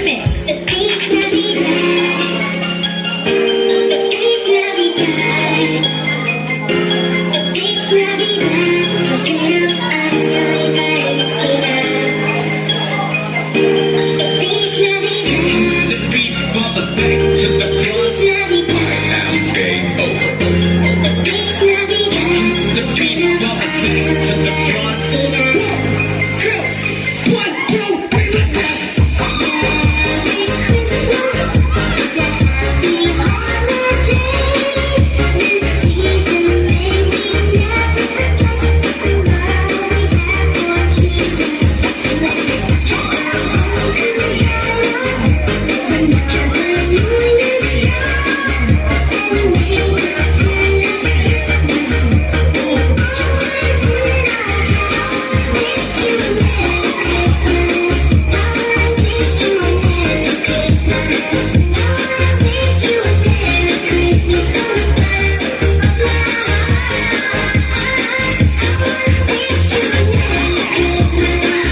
Mix. Feliz Navidad. Feliz Navidad. Feliz Navidad. Prospero año y felicidad. Feliz Navidad. The beat for the back to the floor. Feliz Navidad. Game over. Feliz Navidad. The beat for the back to the floor. One, two, three, let's dance. Merry Christmas. Happy holiday. This season may we never forget the love we have for Jesus. Let it come home to the carols. There's another new star. And may the spirit of Christmas wish you a Merry Christmas. I wish you a Merry Christmas. I wish you a Merry Christmas from above. Wish you a Merry Christmas.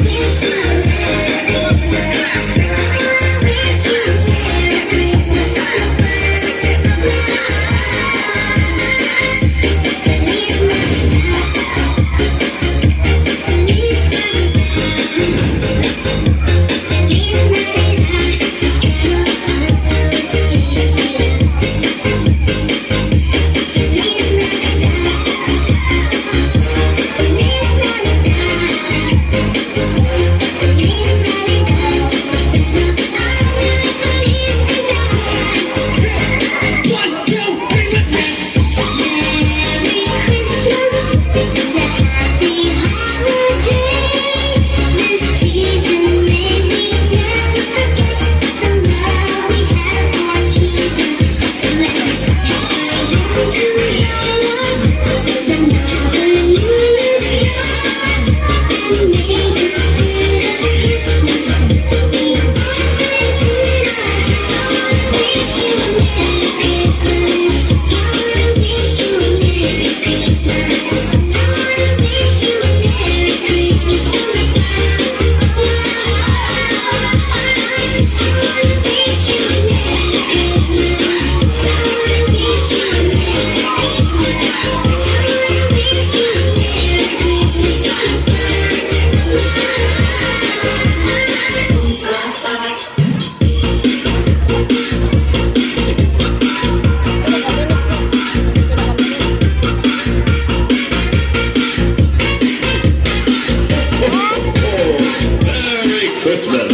Wish you a Merry Christmas. Wish you a Merry Christmas from One, two, three, let's dance. Merry Christmas, happy holiday. This season may we never forget the love we have for Jesus. Let it shine down to the carols. There's another new star. And may the spirit of Christmas be wish you a Merry Christmas. I wish you a Merry Christmas. I wish you a Merry Christmas from above. I wish you a Merry Christmas. I wish you a Merry Christmas. I wish you a Merry Christmas from Merry Christmas.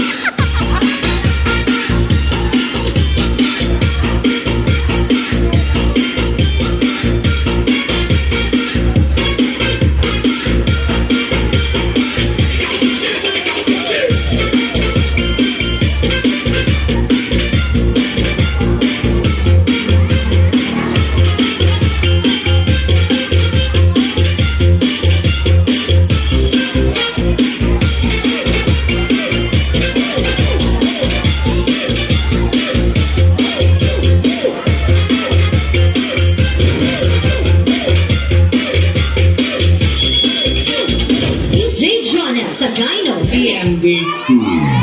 DJ Jonas sa Dino. DMD2.